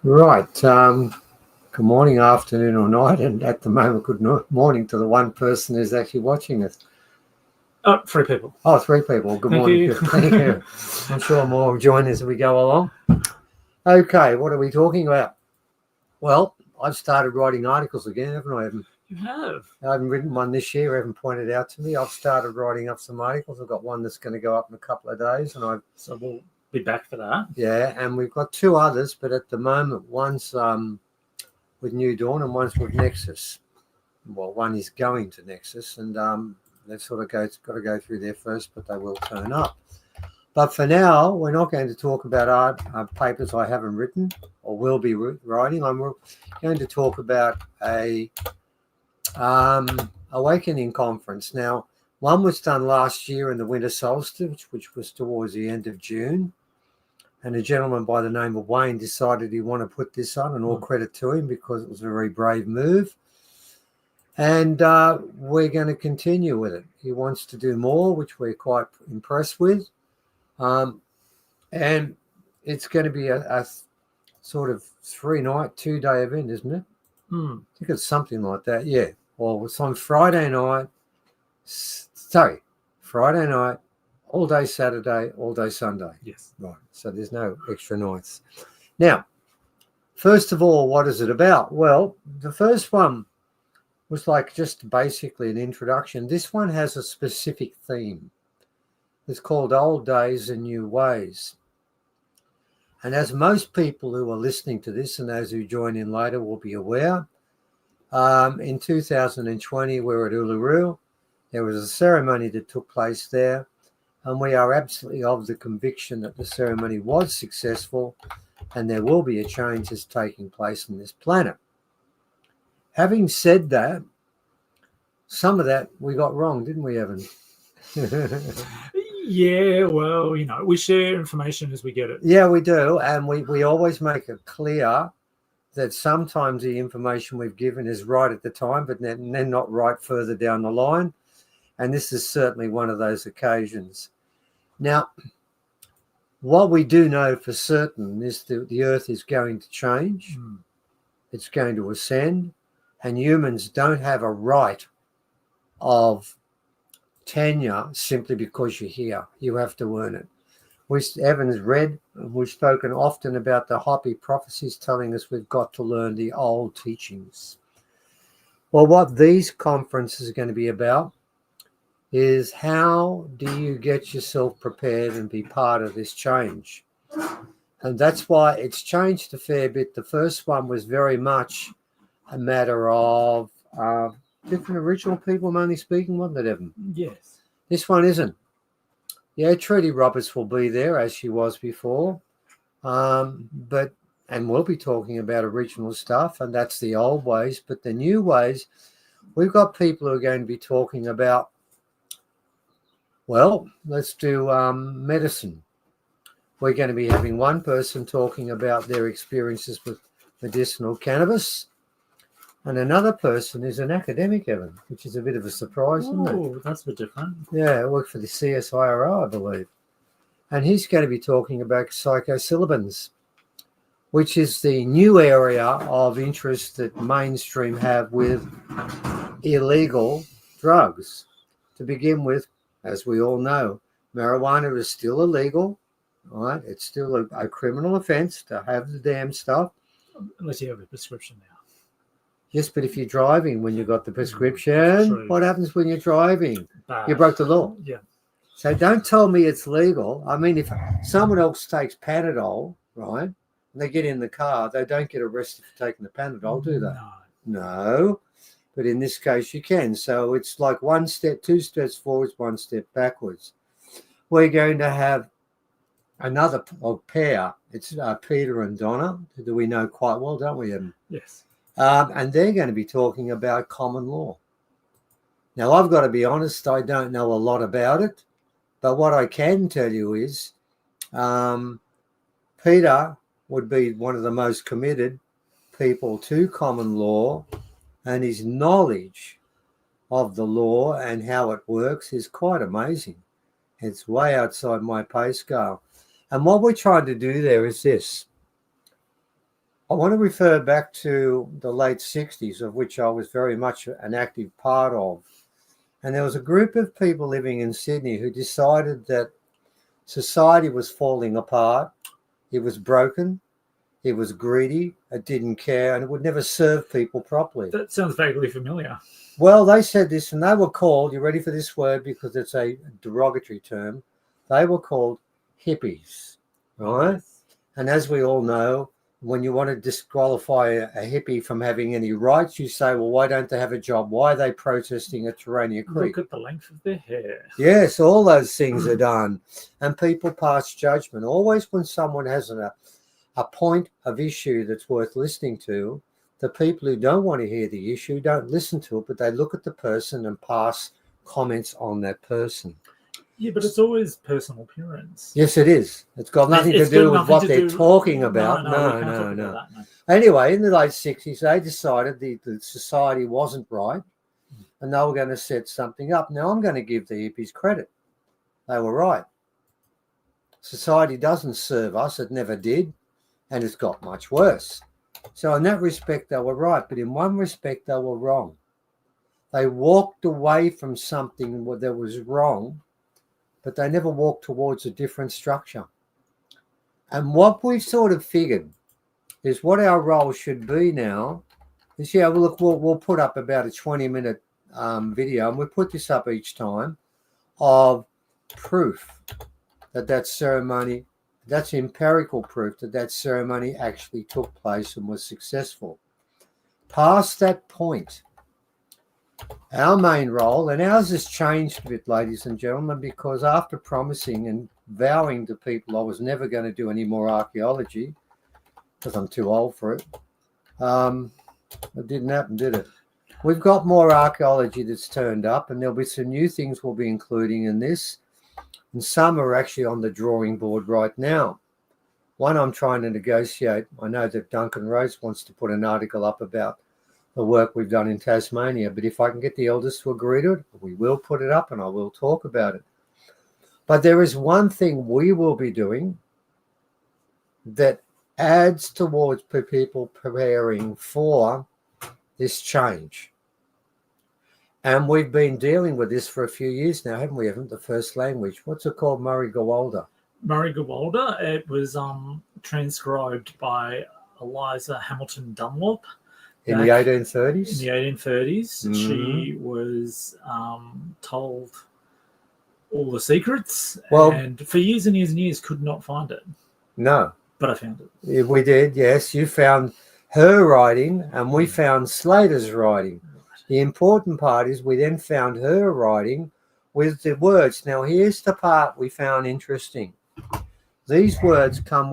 Right. Good morning, afternoon, or night, and at the moment, good morning to the one person who's actually watching us. Three people. Oh, three people. Good Thank morning. you. Thank you. I'm sure more will join as we go along. Okay, what are we talking about? Well, I've started writing articles again, haven't I, Evan? You have. I haven't written one this year. Evan pointed out to me. I've started writing up some articles. I've got one that's going to go up in a couple of days, and So we'll be back for that. and we've got two others, but at the moment, one's with New Dawn and one's with Nexus. Well, one is going to Nexus, and they've sort of got to go through there first, but they will turn up. But for now, we're not going to talk about papers I haven't written or will be writing. I'm going to talk about a awakening conference. Now, one was done last year in the winter solstice, which was towards the end of June. And a gentleman by the name of Wayne decided he wanted to put this on, and all credit to him because it was a very brave move. And we're going to continue with it. He wants to do more, which we're quite impressed with. And it's going to be a sort of 3-night, 2-day event, isn't it? I think it's something like that. Yeah. Well, it's on Friday night. Friday night, all day Saturday, all day Sunday. Yes. Right. So there's no extra nights. Now, first of all, what is it about? Well, the first one was like just basically an introduction. This one has a specific theme. It's called Old Days and New Ways. And as most people who are listening to this and those who join in later will be aware, in 2020, we were at Uluru. There was a ceremony that took place there. And we are absolutely of the conviction that the ceremony was successful and there will be a change that's taking place on this planet. Having said that, some of that we got wrong, didn't we, Evan? Yeah, well, we share information as we get it. Yeah, we do. And we always make it clear that sometimes the information we've given is right at the time, but then not right further down the line. And this is certainly one of those occasions. Now, what we do know for certain is that the Earth is going to change. It's going to ascend, and humans don't have a right of tenure simply because you're here. You have to earn it. Evan has read, and we've spoken often about the Hopi prophecies telling us we've got to learn the old teachings. Well, what these conferences are going to be about is how do you get yourself prepared and be part of this change? And that's why it's changed a fair bit. The first one was very much a matter of different original people mainly speaking, wasn't it, Evan? Yes. This one isn't. Yeah, Trudy Roberts will be there as she was before. And we'll be talking about original stuff, and that's the old ways. But the new ways, we've got people who are going to be talking about, well, let's do medicine. We're going to be having one person talking about their experiences with medicinal cannabis, and another person is an academic, Evan, which is a bit of a surprise, isn't it? Oh, that's a bit different. Yeah, I work for the CSIRO, I believe. And he's going to be talking about psilocybins, which is the new area of interest that mainstream have with illegal drugs. To begin with, as we all know, marijuana is still illegal, right? It's still a criminal offense to have the damn stuff. Unless you have a prescription now. Yes, but if you're driving when you got the prescription, what happens when you're driving? Bad. You broke the law. Yeah. So don't tell me it's legal. I mean, if someone else takes Panadol, right, and they get in the car, they don't get arrested for taking the Panadol, do they? No. But in this case, you can. So it's like 1 step, 2 steps forwards, 1 step backwards. We're going to have another pair. It's Peter and Donna, who we know quite well, don't we, Evan? Yes. And they're going to be talking about common law. Now, I've got to be honest, I don't know a lot about it. But what I can tell you is Peter would be one of the most committed people to common law, and his knowledge of the law and how it works is quite amazing. It's way outside my pay scale. And what we're trying to do there is this. I want to refer back to the late 60s, of which I was very much an active part of. And there was a group of people living in Sydney who decided that society was falling apart. It was broken. It was greedy. It didn't care, and it would never serve people properly. That sounds vaguely familiar. Well, they said this, and they were called, you ready for this word because it's a derogatory term, they were called hippies, right? Yes. And as we all know, when you want to disqualify a hippie from having any rights, you say, well, why don't they have a job? Why are they protesting at Terania Creek? Look at the length of their hair. Yes, all those things are done. And people pass judgment. Always when someone has a point of issue that's worth listening to, the people who don't want to hear the issue don't listen to it, but they look at the person and pass comments on that person. Yeah, but it's always personal appearance. Yes, it is. It's got nothing to do with what they're talking about. No. Anyway, in the late 60s, they decided the society wasn't right and they were going to set something up. Now, I'm going to give the hippies credit. They were right. Society doesn't serve us. It never did. And it's got much worse. So in that respect, they were right. But in one respect, they were wrong. They walked away from something that was wrong, but they never walked towards a different structure. And what we've sort of figured is what our role should be now is, yeah, well, look, we'll put up about a 20-minute video, and we put this up each time, of proof that ceremony, that's empirical proof that ceremony actually took place and was successful. Past that point, our main role, and ours has changed a bit, ladies and gentlemen, because after promising and vowing to people I was never going to do any more archaeology, because I'm too old for it, it didn't happen, did it? We've got more archaeology that's turned up, and there'll be some new things we'll be including in this, and some are actually on the drawing board right now. One I'm trying to negotiate. I know that Duncan Rose wants to put an article up about the work we've done in Tasmania, but if I can get the elders to agree to it, we will put it up and I will talk about it. But there is one thing we will be doing that adds towards people preparing for this change. And we've been dealing with this for a few years now, haven't we? The first language. What's it called? Murray Gowalda. Murray Gowalda. It was transcribed by Eliza Hamilton Dunlop. In the 1830s? In the 1830s. Mm-hmm. She was told all the secrets, and for years and years and years could not find it. No. But I found it. We did, yes. You found her writing and we found Slater's writing. The important part is we then found her writing with the words. Now, here's the part we found interesting. These words come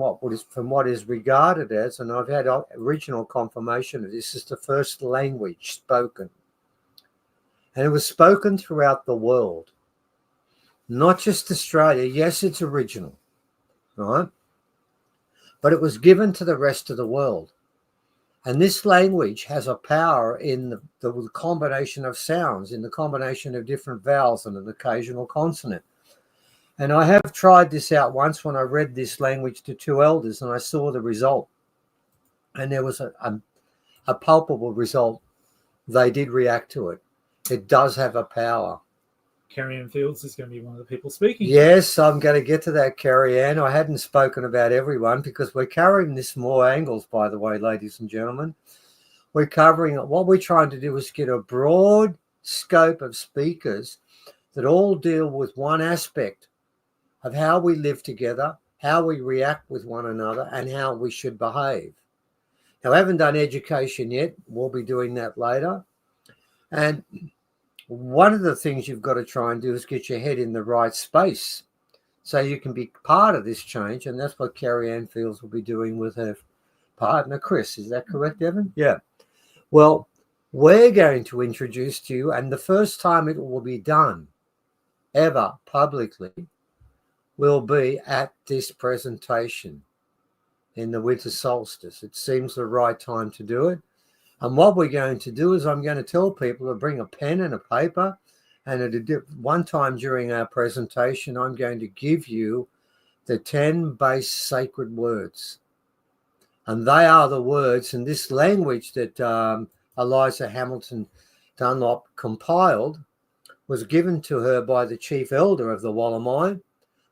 from what is regarded as, and I've had original confirmation of this, is the first language spoken. And it was spoken throughout the world, not just Australia. Yes, it's original, right? But it was given to the rest of the world. And this language has a power in the combination of sounds, in the combination of different vowels and an occasional consonant. And I have tried this out once when I read this language to two elders and I saw the result. And there was a palpable result. They did react to it. It does have a power. Carrie Ann Fields is going to be one of the people speaking. Yes, I'm going to get to that, Carrie Ann. I hadn't spoken about everyone because we're covering this more angles, by the way, ladies and gentlemen. We're covering it. What we're trying to do is get a broad scope of speakers that all deal with one aspect of how we live together, how we react with one another, and how we should behave. Now, I haven't done education yet. We'll be doing that later. And one of the things you've got to try and do is get your head in the right space so you can be part of this change. And that's what Carrie Ann Fields will be doing with her partner, Chris. Is that correct, Evan? Yeah. Well, we're going to introduce to you, and the first time it will be done ever publicly will be at this presentation in the winter solstice. It seems the right time to do it. And what we're going to do is I'm going to tell people to bring a pen and a paper, and at one time during our presentation, I'm going to give you the 10 base sacred words. And they are the words, and this language that Eliza Hamilton Dunlop compiled was given to her by the chief elder of the Wallamine.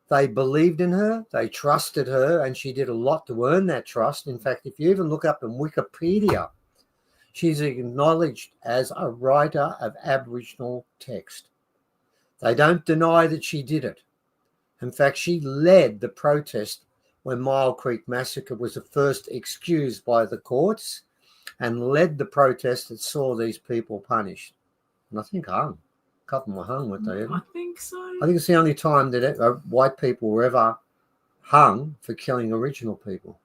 They believed in her, they trusted her, and she did a lot to earn that trust. In fact, if you even look up in Wikipedia, she's acknowledged as a writer of Aboriginal text. They don't deny that she did it. In fact, she led the protest when Mile Creek Massacre was first excused by the courts, and led the protest that saw these people punished. And I think hung. A couple were hung, weren't they? I think so. I think it's the only time that white people were ever hung for killing Aboriginal people.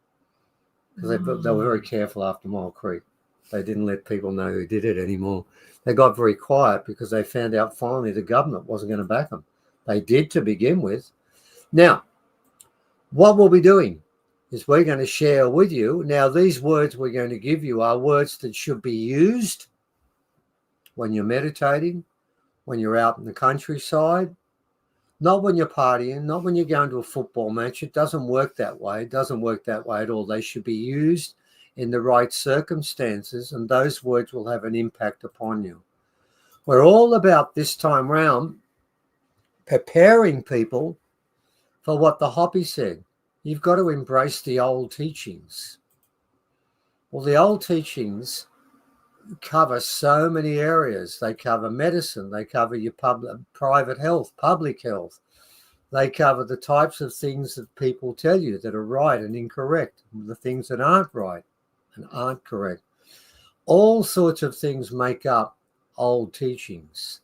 Because they were very careful after Mile Creek. They didn't let people know who did it anymore. They got very quiet because they found out finally the government wasn't going to back them. They did to begin with. Now, what we'll be doing is we're going to share with you. Now, these words we're going to give you are words that should be used when you're meditating, when you're out in the countryside, not when you're partying, not when you're going to a football match. It doesn't work that way. It doesn't work that way at all. They should be used in the right circumstances, and those words will have an impact upon you. We're all about this time round preparing people for what the Hoppy said. You've got to embrace the old teachings. Well, the old teachings cover so many areas. They cover medicine. They cover your private health, public health. They cover the types of things that people tell you that are right and incorrect, the things that aren't right and aren't correct. All sorts of things make up old teachings.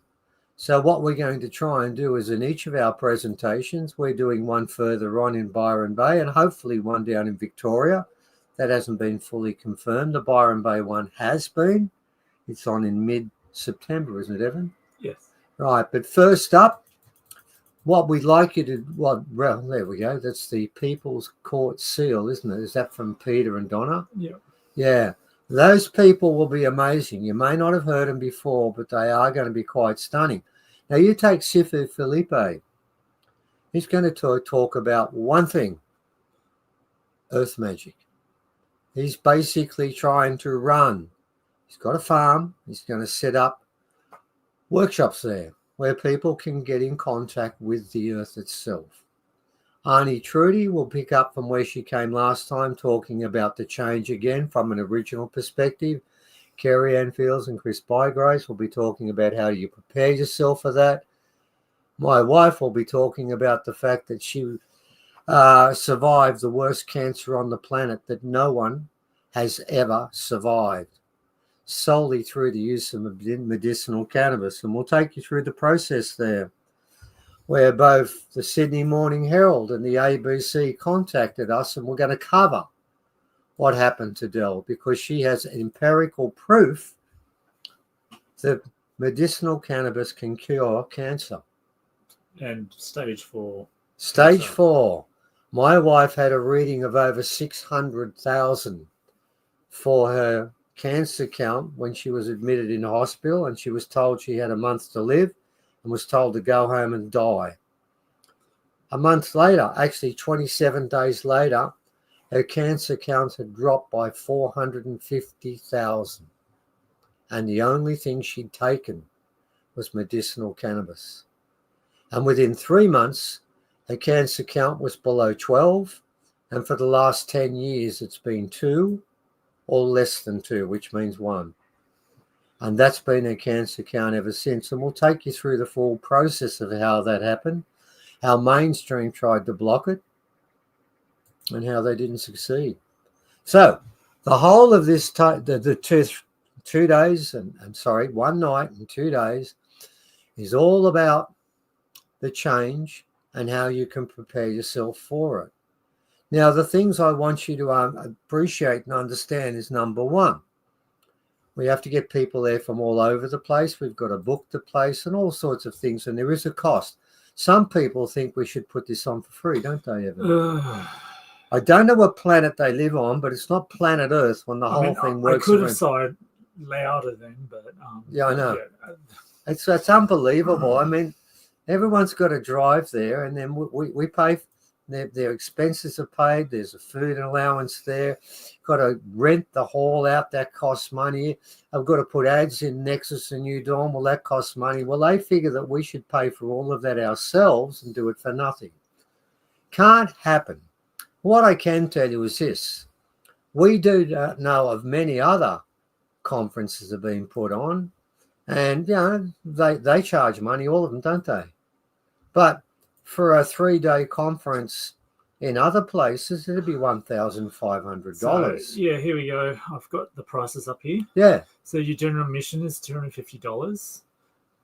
So what we're going to try and do is in each of our presentations, we're doing one further on in Byron Bay and hopefully one down in Victoria. That hasn't been fully confirmed. The Byron Bay one has been. It's on in mid-September, isn't it, Evan? Yes. Right, but first up, what we'd like you to, well, there we go. That's the People's Court seal, isn't it? Is that from Peter and Donna? Yeah. Yeah. Those people will be amazing. You may not have heard them before, but they are going to be quite stunning. Now, you take Sifu Felipe. He's going to talk about one thing, earth magic. He's basically trying to run. He's got a farm. He's going to set up workshops there where people can get in contact with the earth itself. Arnie Trudy will pick up from where she came last time, talking about the change again from an original perspective. Kerry Ann Fields and Chris Bygrace will be talking about how you prepare yourself for that. My wife will be talking about the fact that she survived the worst cancer on the planet that no one has ever survived, solely through the use of medicinal cannabis. And we'll take you through the process there, where both the Sydney Morning Herald and the ABC contacted us, and we're going to cover what happened to Del, because she has empirical proof that medicinal cannabis can cure cancer. And stage 4. Stage 4. My wife had a reading of over 600,000 for her cancer count when she was admitted in hospital, and she was told she had a month to live and was told to go home and die. A month later, actually 27 days later, her cancer count had dropped by 450,000. And the only thing she'd taken was medicinal cannabis. And within 3 months, her cancer count was below 12. And for the last 10 years, it's been 2 or less than 2, which means 1. And that's been her cancer count ever since. And we'll take you through the full process of how that happened, how mainstream tried to block it, and how they didn't succeed. So the whole of this, the 2 days, and I'm sorry, 1 night and 2 days, is all about the change and how you can prepare yourself for it. Now, the things I want you to appreciate and understand is, number 1, we have to get people there from all over the place. We've got to book the place and all sorts of things, and there is a cost. Some people think we should put this on for free, don't they, Evan? I don't know what planet they live on, but it's not planet Earth when the whole thing works. I could have sighed louder then, but... yeah, I know. Yeah. It's unbelievable. I mean, everyone's got to drive there, and then we pay their expenses are paid. There's a food allowance there. Got to rent the hall out. That costs money. I've got to put ads in Nexus and New Dawn. Well, that costs money. Well, they figure that we should pay for all of that ourselves and do it for nothing. Can't happen. What I can tell you is this. We do know of many other conferences that have been put on, and, you know, they charge money, all of them, don't they? But for a 3-day conference in other places, it'd be $1,500. So, yeah, here we go. I've got the prices up here. Yeah. So your general admission is $250.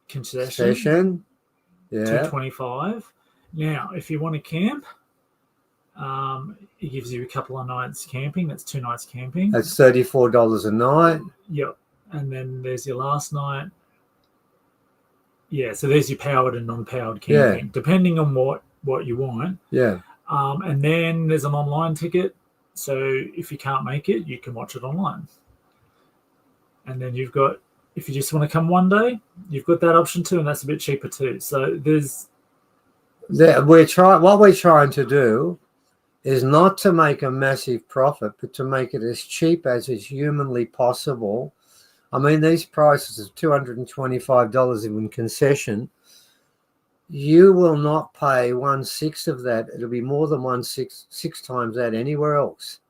Concession, yeah, $225. Now, if you want to camp, it gives you a couple of nights camping. That's 2 nights camping. That's $34 a night. Yep. And then there's your last night. Yeah, so there's your powered and non-powered camping, depending on what you want. Yeah. And then there's an online ticket. So if you can't make it, you can watch it online. And then you've got, if you just want to come one day, you've got that option too, and that's a bit cheaper too. So what we're trying to do is not to make a massive profit, but to make it as cheap as is humanly possible. I mean, these prices of $225 in concession, you will not pay 1/6 of that. It'll be more than 1/6 times that anywhere else.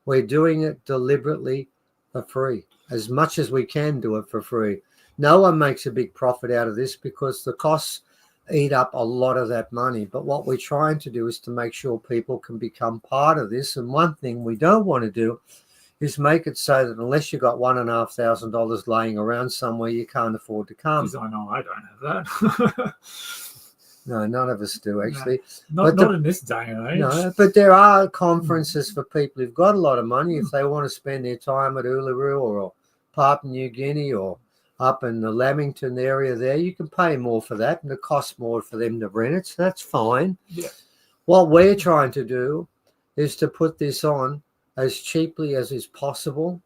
We're doing it deliberately for free, as much as we can do it for free. No one makes a big profit out of this because the costs eat up a lot of that money. But what we're trying to do is to make sure people can become part of this. And one thing we don't want to do is make it so that unless you've got $1,500 laying around somewhere, you can't afford to come. I know I don't have that. No, none of us do, actually. No, not in this day and age. No, but there are conferences for people who've got a lot of money. If they want to spend their time at Uluru or Papua New Guinea or up in the Lamington area there, you can pay more for that, and it costs more for them to rent it, so that's fine. Yeah. What we're trying to do is to put this on as cheaply as is possible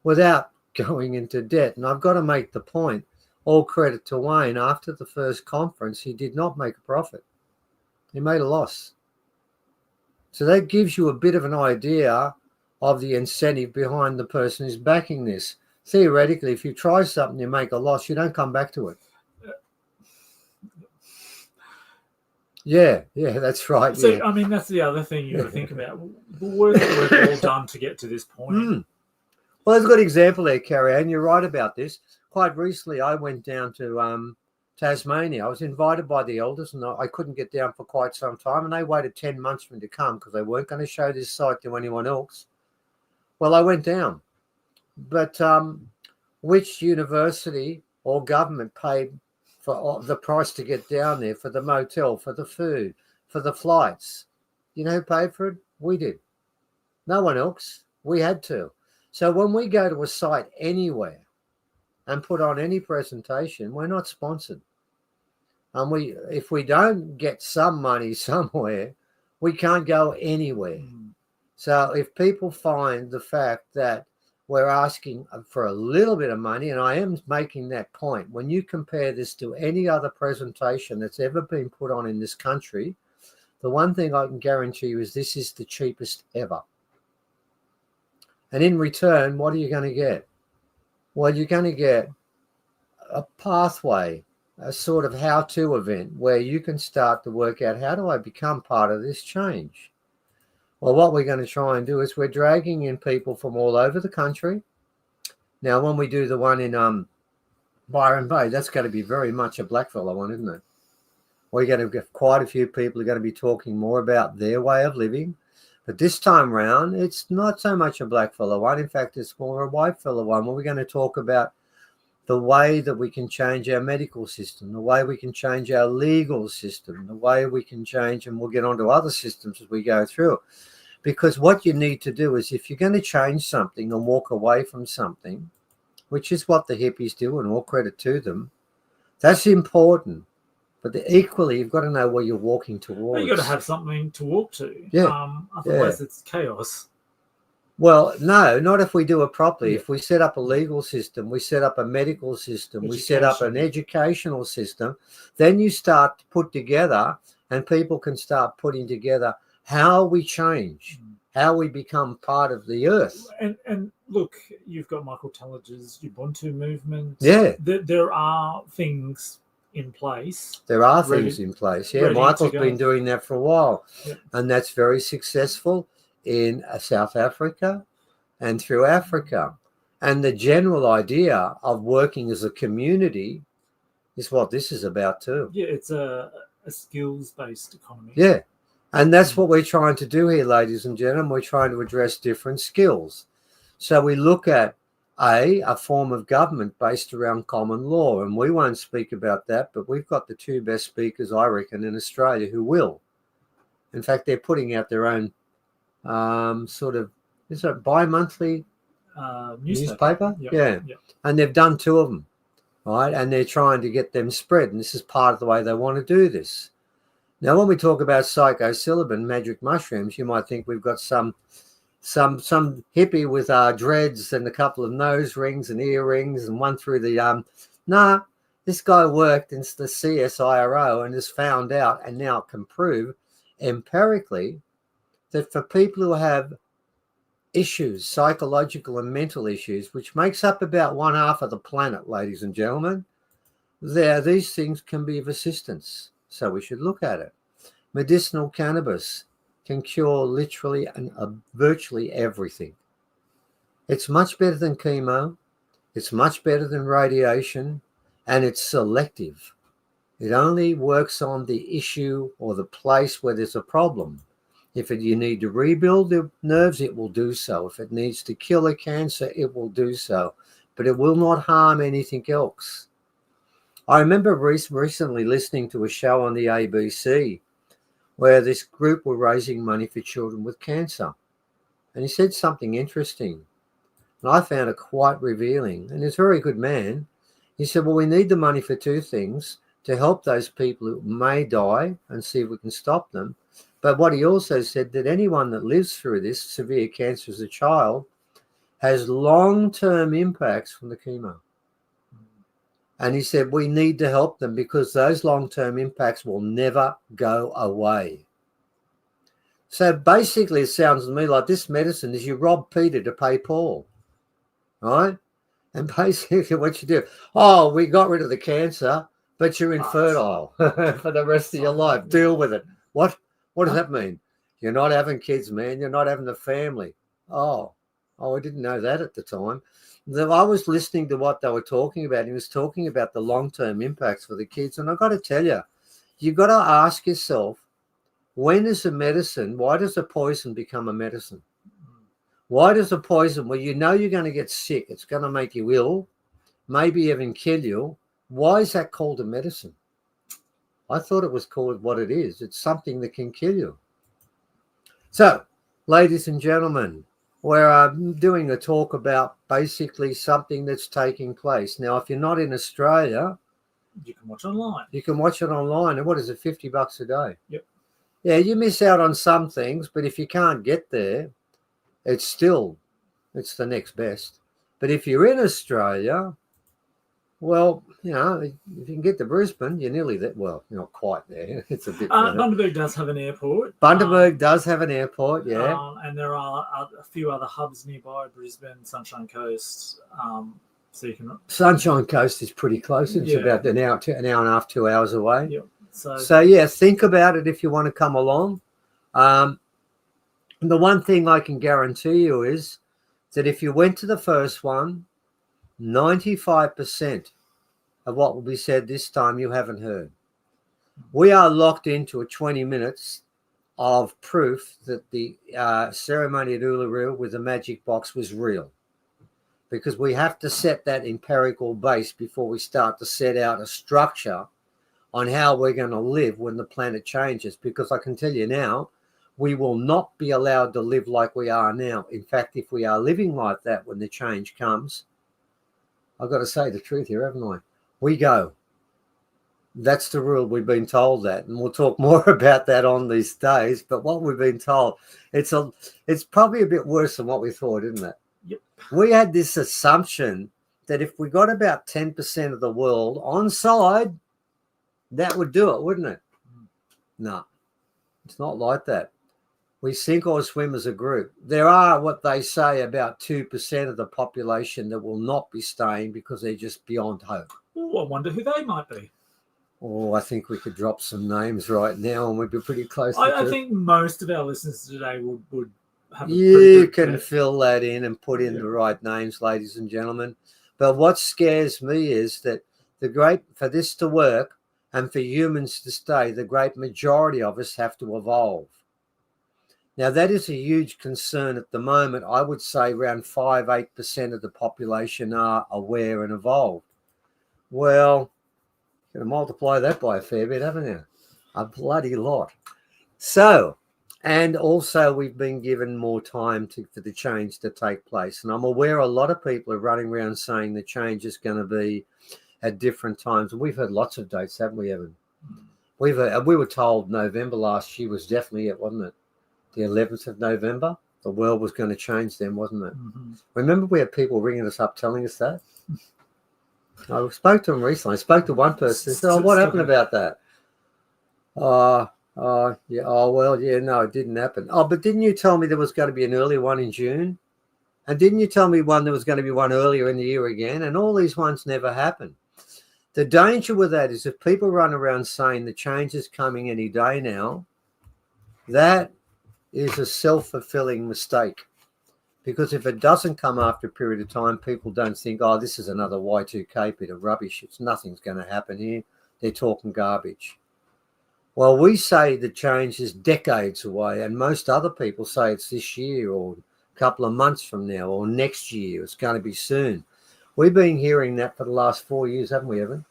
without going into debt. And I've got to make the point, all credit to Wayne, after the first conference, he did not make a profit. He made a loss. So that gives you a bit of an idea of the incentive behind the person who's backing this. Theoretically, if you try something, you make a loss, you don't come back to it. Yeah, that's right. So, yeah. I mean, that's the other thing you got to think about. What have we all done to get to this point? Well, there's a good example there, Carrie Ann. You're right about this. Quite recently, I went down to Tasmania. I was invited by the elders, and I couldn't get down for quite some time, and they waited 10 months for me to come because they weren't going to show this site to anyone else. Well, I went down. But which university or government paid for the price to get down there, for the motel, for the food, for the flights? You know who paid for it? We did. No one else. We had to. So when we go to a site anywhere and put on any presentation, we're not sponsored. And if we don't get some money somewhere, we can't go anywhere. So if people find the fact that we're asking for a little bit of money, and I am making that point, when you compare this to any other presentation that's ever been put on in this country, the one thing I can guarantee you is this is the cheapest ever. And in return, what are you going to get? Well, you're going to get a pathway, a sort of how-to event where you can start to work out, how do I become part of this change? Well, what we're going to try and do is we're dragging in people from all over the country. Now, when we do the one in Byron Bay, that's going to be very much a blackfella one, isn't it? We're going to get quite a few people who are going to be talking more about their way of living. But this time round, it's not so much a blackfella one. In fact, it's more a whitefella one where we're going to talk about the way that we can change our medical system, the way we can change our legal system, the way we can change, and we'll get onto other systems as we go through it. Because what you need to do is, if you're going to change something and walk away from something, which is what the hippies do, and all credit to them, that's important. But equally, you've got to know where you're walking towards. You've got to have something to walk to. Yeah. Otherwise, it's chaos. Well, no, not if we do it properly. Yeah. If we set up a legal system, we set up a medical system, we set up an educational system, then you start to put together, and people can start putting together, how we change, how we become part of the earth. And look, you've got Michael Tallage's Ubuntu movement. Yeah. There are things in place. There are things in place. Yeah, Michael's been doing that for a while. Yep. And that's very successful in South Africa and through Africa. And the general idea of working as a community is what this is about too. Yeah, it's a skills-based economy. Yeah. And that's what we're trying to do here, ladies and gentlemen. We're trying to address different skills. So we look at a form of government based around common law. And we won't speak about that, but we've got the two best speakers, I reckon, in Australia who will. In fact, they're putting out their own sort of, is it bi-monthly newspaper? Yep. Yeah. Yep. And they've done two of them, right? And they're trying to get them spread. And this is part of the way they want to do this. Now, when we talk about psilocybin, magic mushrooms, you might think we've got some hippie with dreads and a couple of nose rings and earrings and one through the Nah, this guy worked in the CSIRO and has found out and now can prove empirically that for people who have issues, psychological and mental issues, which makes up about 1/2 of the planet, ladies and gentlemen, these things can be of assistance. So we should look at it. Medicinal cannabis can cure literally and virtually everything. It's much better than chemo. It's much better than radiation, and it's selective. It only works on the issue or the place where there's a problem. If you need to rebuild the nerves, it will do so. If it needs to kill a cancer, it will do so. But it will not harm anything else. I remember recently listening to a show on the ABC where this group were raising money for children with cancer. And he said something interesting. And I found it quite revealing. And he's a very good man. He said, well, we need the money for two things: to help those people who may die and see if we can stop them. But what he also said, that anyone that lives through this severe cancer as a child has long-term impacts from the chemo. And he said, we need to help them because those long-term impacts will never go away. So basically, it sounds to me like this medicine is you rob Peter to pay Paul, right? And basically what you do, oh, we got rid of the cancer, but you're infertile for the rest of your life. Deal with it. What does that mean? You're not having kids, man. You're not having a family. Oh, I didn't know that at the time. I was listening to what they were talking about. He was talking about the long-term impacts for the kids. And I've got to tell you, you've got to ask yourself, when is a medicine, why does a poison become a medicine? Why does a poison, well, you know you're going to get sick, it's going to make you ill, maybe even kill you. Why is that called a medicine? I thought it was called what it is. It's something that can kill you. So, ladies and gentlemen, we're doing a talk about basically something that's taking place. Now, if you're not in Australia, you can watch online. You can watch it online. And what is it, $50 a day? Yep. Yeah, you miss out on some things, but if you can't get there, it's the next best. But if you're in Australia, well, you know, if you can get to Brisbane, you're nearly there. Well, you're not quite there. It's a bit. Bundaberg does have an airport. Bundaberg does have an airport, yeah. And there are a few other hubs nearby: Brisbane, Sunshine Coast. So you can. Sunshine Coast is pretty close. It's about an hour and a half, 2 hours away. Yep. So yeah, think about it if you want to come along. The one thing I can guarantee you is that if you went to the first one, 95% of what will be said this time you haven't heard. We are locked into a 20 minutes of proof that the ceremony at Uluru with the magic box was real, because we have to set that empirical base before we start to set out a structure on how we're going to live when the planet changes. Because I can tell you now, we will not be allowed to live like we are now. In fact, if we are living like that when the change comes, I've got to say the truth here, haven't I? We go. That's the rule. We've been told that, and we'll talk more about that on these days. But what we've been told, it's probably a bit worse than what we thought, isn't it? Yep. We had this assumption that if we got about 10% of the world on side, that would do it, wouldn't it? No, it's not like that. We sink or swim as a group. There are what they say about 2% of the population that will not be staying because they're just beyond hope. Oh, I wonder who they might be. Oh, I think we could drop some names right now and we'd be pretty close to I think most of our listeners today would have a pretty You good can bet. fill that in and put in the right names, ladies and gentlemen. But what scares me is that for this to work and for humans to stay, the great majority of us have to evolve. Now, that is a huge concern at the moment. I would say around 5-8% of the population are aware and evolved. Well, you're going to multiply that by a fair bit, haven't you? A bloody lot. So, and also we've been given more time for the change to take place. And I'm aware a lot of people are running around saying the change is going to be at different times. And we've heard lots of dates, haven't we, Evan? We were told November last year was definitely it, wasn't it? The 11th of November, the world was going to change then, wasn't it? Mm-hmm. Remember we had people ringing us up telling us that? I spoke to them recently. I spoke to one person. They said, "Oh, what happened about that?" Yeah. Oh, well, yeah, no, it didn't happen. Oh, but didn't you tell me there was going to be an earlier one in June? And didn't you tell me there was going to be one earlier in the year again? And all these ones never happen. The danger with that is if people run around saying the change is coming any day now, that is a self-fulfilling mistake. Because if it doesn't come after a period of time, people don't think, oh, this is another Y2K bit of rubbish. Nothing's going to happen here. They're talking garbage. Well, we say the change is decades away, and most other people say it's this year or a couple of months from now or next year. It's going to be soon. We've been hearing that for the last 4 years, haven't we, Evan?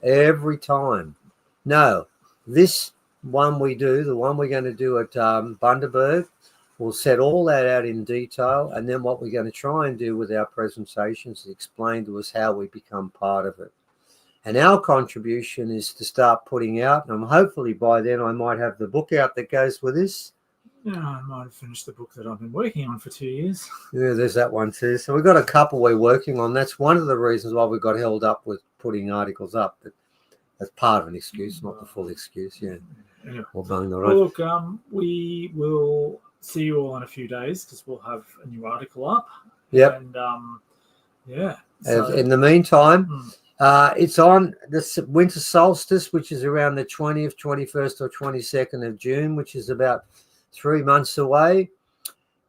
Every time. No, this one we do, the one we're going to do at Bundaberg, we'll set all that out in detail, and then what we're going to try and do with our presentations is explain to us how we become part of it. And our contribution is to start putting out, and hopefully by then I might have the book out that goes with this. Yeah, I might have finished the book that I've been working on for 2 years. Yeah, there's that one too. So we've got a couple we're working on. That's one of the reasons why we got held up with putting articles up. But that's part of an excuse, not the full excuse. Yeah. Well, look, we will see you all in a few days because we'll have a new article up. Yep. And yeah. So, in the meantime, it's on the winter solstice, which is around the 20th, 21st or 22nd of June, which is about 3 months away.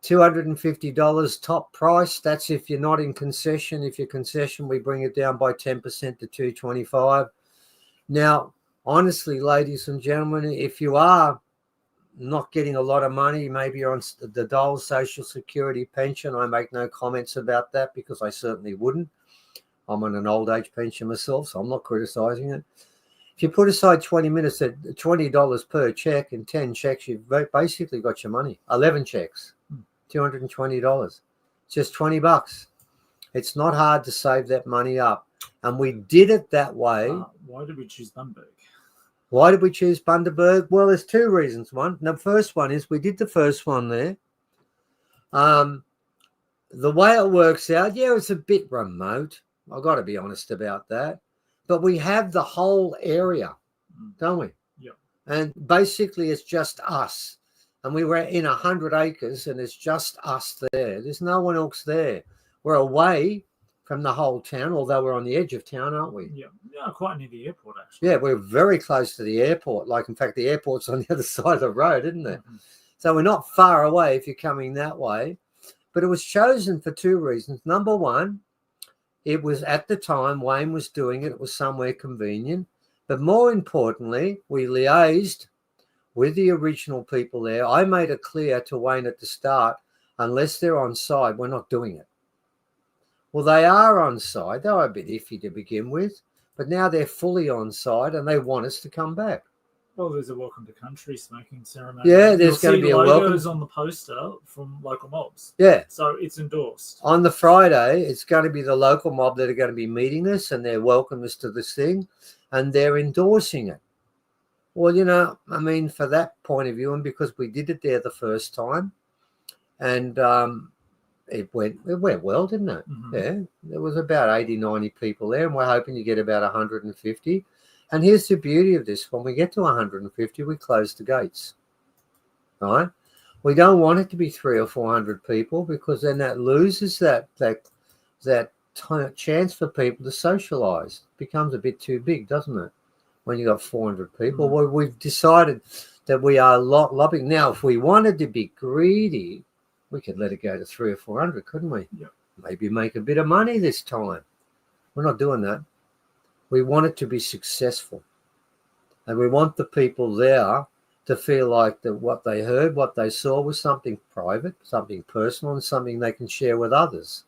$250 top price. That's if you're not in concession. If you're concession, we bring it down by 10% to $225. Now, honestly, ladies and gentlemen, if you are not getting a lot of money, maybe you're on the Dole Social Security pension. I make no comments about that because I certainly wouldn't. I'm on an old age pension myself, so I'm not criticizing it. If you put aside 20 minutes at $20 per check and 10 checks, you've basically got your money. 11 checks, $220, just $20. It's not hard to save that money up. And we did it that way. Why did we choose Bundaberg? Why did we choose Bundaberg? Well, there's two reasons. The first one is we did the first one there. The way it works out, yeah, it's a bit remote. I've got to be honest about that. But we have the whole area, don't we? Yeah. And basically it's just us. And we were in 100 acres and it's just us there. There's no one else there. We're away from the whole town, although we're on the edge of town, aren't we? Yeah, quite near the airport, actually. Yeah, we're very close to the airport. Like, in fact, the airport's on the other side of the road, isn't it? Mm-hmm. So we're not far away if you're coming that way. But it was chosen for two reasons. Number one, it was at the time Wayne was doing it. It was somewhere convenient. But more importantly, we liaised with the original people there. I made it clear to Wayne at the start, unless they're on side, we're not doing it. Well, they are on side. They were a bit iffy to begin with, but now they're fully on side and they want us to come back. Well, there's a welcome to country smoking ceremony. Yeah, there's going to be a welcome. Logos on the poster from local mobs. Yeah. So it's endorsed. On the Friday, it's going to be the local mob that are going to be meeting us and they're welcoming us to this thing and they're endorsing it. Well, you know, I mean, for that point of view, and because we did it there the first time and it went well, didn't it? Mm-hmm. Yeah. There was about 80, 90 people there and we're hoping to get about 150. And here's the beauty of this. When we get to 150, we close the gates, right? We don't want it to be 300 or 400 people, because then that loses that chance for people to socialize. It becomes a bit too big, doesn't it? When you got 400 people. Well, we've decided that we are lobbying. Now, if we wanted to be greedy, we could let it go to 300 or 400, couldn't we? Yeah. Maybe make a bit of money this time. We're not doing that. We want it to be successful. And we want the people there to feel like that what they heard, what they saw was something private, something personal, and something they can share with others.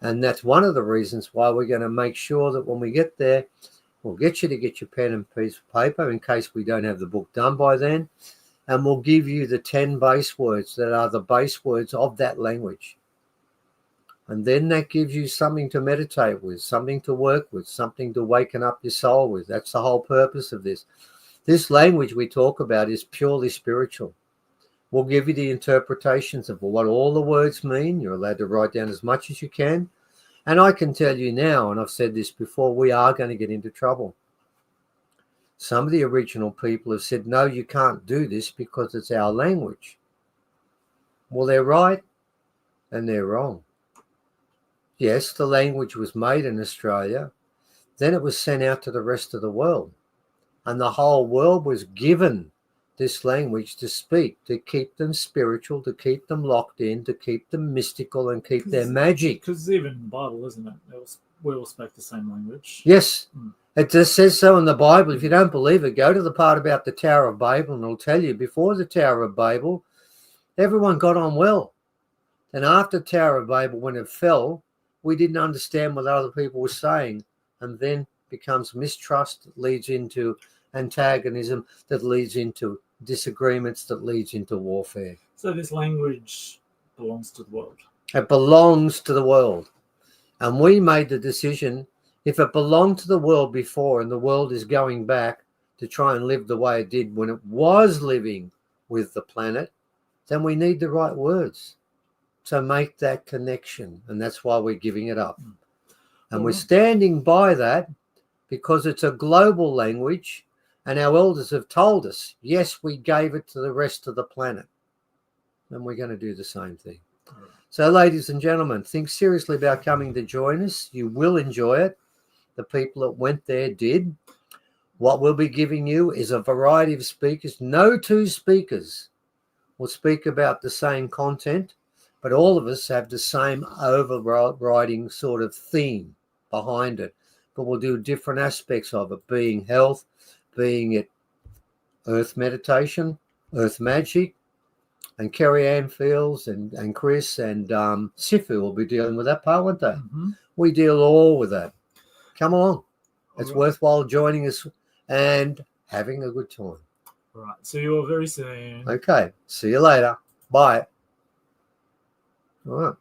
And that's one of the reasons why we're going to make sure that when we get there, we'll get you to get your pen and piece of paper in case we don't have the book done by then. And we'll give you the 10 base words that are the base words of that language. And then that gives you something to meditate with, something to work with, something to waken up your soul with. That's the whole purpose of this. This language we talk about is purely spiritual. We'll give you the interpretations of what all the words mean. You're allowed to write down as much as you can. And I can tell you now, and I've said this before, we are going to get into trouble. Some of the original people have said, no, you can't do this because it's our language. Well, they're right and they're wrong. Yes, the language was made in Australia. Then it was sent out to the rest of the world. And the whole world was given this language to speak, to keep them spiritual, to keep them locked in, to keep them mystical and keep their magic. Because even the Bible, isn't it? We all speak the same language. Yes. It just says so in the Bible. If you don't believe it, go to the part about the Tower of Babel and it'll tell you before the Tower of Babel, everyone got on well. And after the Tower of Babel, when it fell, we didn't understand what other people were saying. And then becomes mistrust that leads into antagonism, that leads into disagreements, that leads into warfare. So this language belongs to the world. It belongs to the world. And we made the decision, if it belonged to the world before and the world is going back to try and live the way it did when it was living with the planet, then we need the right words to make that connection. And that's why we're giving it up. And we're standing by that because it's a global language. And our elders have told us, yes, we gave it to the rest of the planet. And we're going to do the same thing. So, ladies and gentlemen, think seriously about coming to join us. You will enjoy it. The people that went there did. What we'll be giving you is a variety of speakers. No two speakers will speak about the same content, but all of us have the same overriding sort of theme behind it. But we'll do different aspects of it, being health, being it earth meditation, earth magic, and Kerry Ann Fields and Chris and Sifu will be dealing with that part, won't they? Mm-hmm. We deal all with that. Come along. It's worthwhile joining us and having a good time. All right. See you all very soon. Okay. See you later. Bye. All right.